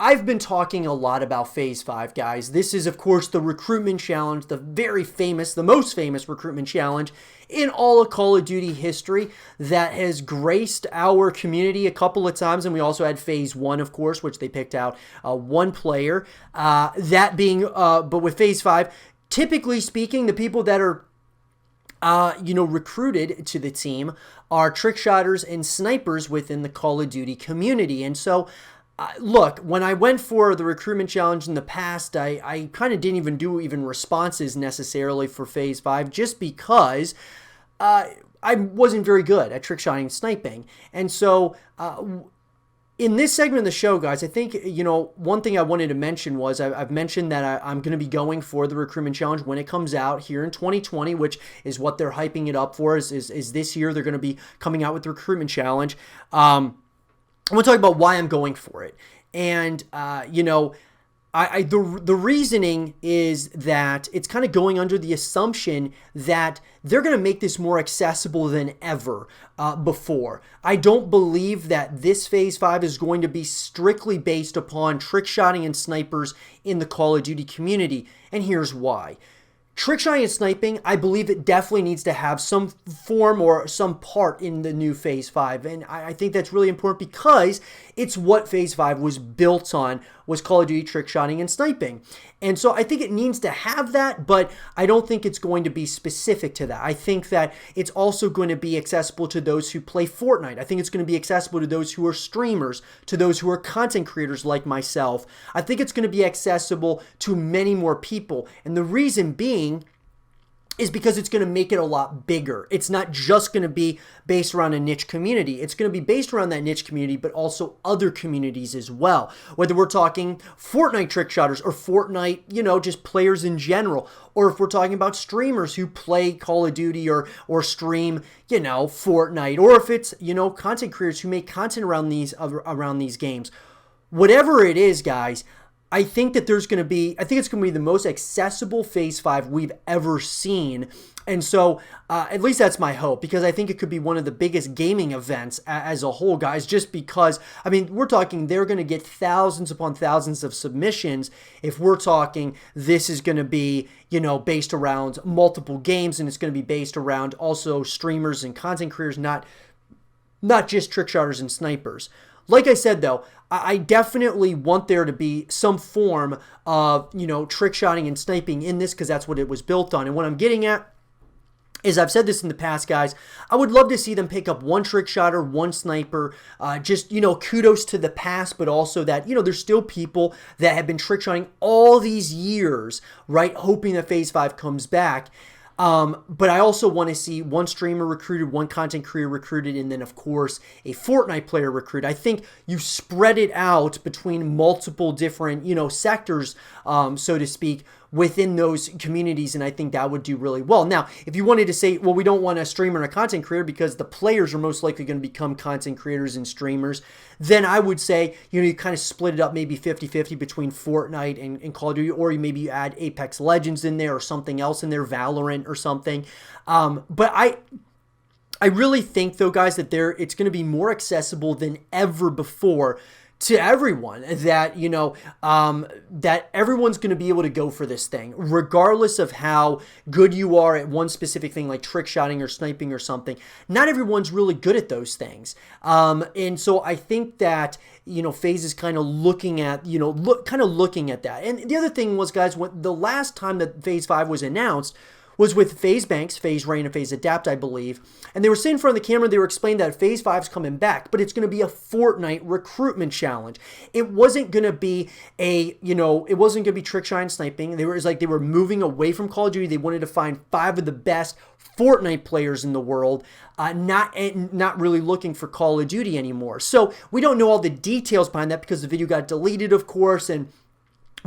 I've been talking a lot about Phase 5, guys. This is, of course, the recruitment challenge, the very famous, the most famous recruitment challenge in all of Call of Duty history that has graced our community a couple of times. And we also had Phase 1, of course, which they picked out one player. But with Phase 5, typically speaking, the people that are recruited to the team are trick shotters and snipers within the Call of Duty community. And so, look, when I went for the recruitment challenge in the past, I kind of didn't even do responses necessarily for Phase 5 just because I wasn't very good at trick shotting and sniping. And so in this segment of the show, guys, I think, one thing I wanted to mention was I've mentioned that I'm going to be going for the recruitment challenge when it comes out here in 2020, which is what they're hyping it up for, is this year they're going to be coming out with the recruitment challenge. I want to talk about why I'm going for it. And, the reasoning is that it's kind of going under the assumption that they're going to make this more accessible than ever before. I don't believe that this Phase 5 is going to be strictly based upon trick shotting and snipers in the Call of Duty community. And here's why. Trick shotting and sniping, I believe it definitely needs to have some form or some part in the new Phase 5. And I think that's really important because it's what Phase 5 was built on, was Call of Duty trick shotting and sniping. And so I think it needs to have that, but I don't think it's going to be specific to that. I think that it's also going to be accessible to those who play Fortnite. I think it's going to be accessible to those who are streamers, to those who are content creators like myself. I think it's going to be accessible to many more people. And the reason being is because it's going to make it a lot bigger. It's not just going to be based around a niche community. It's going to be based around that niche community, but also other communities as well. Whether we're talking Fortnite trick shotters or Fortnite, just players in general, or if we're talking about streamers who play Call of Duty or stream, Fortnite, or if it's, content creators who make content around these games. Whatever it is, guys, I think it's going to be the most accessible Phase 5 we've ever seen. And so, at least that's my hope, because I think it could be one of the biggest gaming events as a whole, guys, just because, we're talking they're going to get thousands upon thousands of submissions if we're talking this is going to be, based around multiple games, and it's going to be based around also streamers and content creators, not just trick shotters and snipers. Like I said, though, I definitely want there to be some form of, trick shotting and sniping in this, because that's what it was built on. And what I'm getting at is, I've said this in the past, guys, I would love to see them pick up one trick shotter, one sniper, kudos to the past, but also that, there's still people that have been trick shotting all these years, right, hoping that Phase 5 comes back. But I also want to see one streamer recruited, one content creator recruited, and then, of course, a Fortnite player recruited. I think you spread it out between multiple different, sectors, so to speak, within those communities, and I think that would do really well. Now, if you wanted to say, well, we don't want a streamer and a content creator because the players are most likely going to become content creators and streamers, then I would say, you kind of split it up maybe 50-50 between Fortnite and Call of Duty, or you add Apex Legends in there or something else in there, Valorant or something. But I really think, though, guys, that it's going to be more accessible than ever before to everyone, that, that everyone's going to be able to go for this thing, regardless of how good you are at one specific thing, like trick shotting or sniping or something. Not everyone's really good at those things. And so I think that, FaZe is kind of looking at, looking at that. And the other thing was, guys, the last time that Phase 5 was announced was with FaZe Banks, FaZe Rain, and FaZe Adapt, I believe. And they were sitting in front of the camera, they were explaining that Phase 5's coming back, but it's going to be a Fortnite recruitment challenge. It wasn't going to be it wasn't going to be trick shotting and sniping. They were moving away from Call of Duty. They wanted to find 5 of the best Fortnite players in the world, not really looking for Call of Duty anymore. So we don't know all the details behind that because the video got deleted, of course, and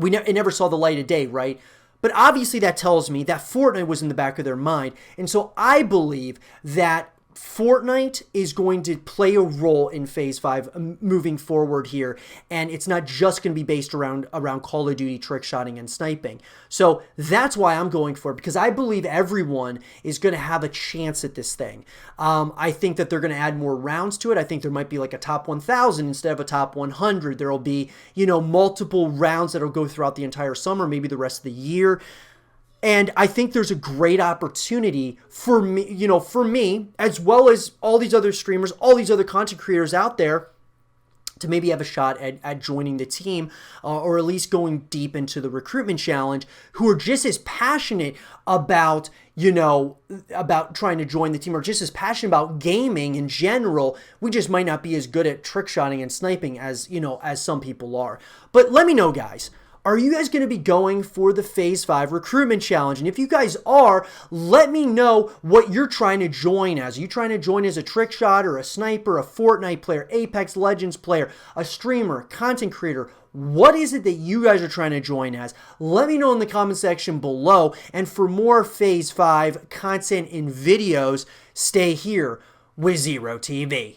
it never saw the light of day, right? But obviously that tells me that Fortnite was in the back of their mind. And so I believe that Fortnite is going to play a role in Phase 5 moving forward here, and it's not just going to be based around Call of Duty trickshotting and sniping. So that's why I'm going for it, because I believe everyone is going to have a chance at this thing. I think that they're going to add more rounds to it. I think there might be like a top 1,000 instead of a top 100. There will be, multiple rounds that will go throughout the entire summer, maybe the rest of the year. And I think there's a great opportunity for me, as well as all these other streamers, all these other content creators out there, to maybe have a shot at joining the team, or at least going deep into the recruitment challenge, who are just as passionate about, about trying to join the team, or just as passionate about gaming in general. We just might not be as good at trickshotting and sniping as some people are. But let me know, guys. Are you guys going to be going for the Phase 5 recruitment challenge? And if you guys are, let me know what you're trying to join as. Are you trying to join as a trick shotter, a sniper, a Fortnite player, Apex Legends player, a streamer, content creator? What is it that you guys are trying to join as? Let me know in the comment section below. And for more Phase 5 content and videos, stay here with Zero TV.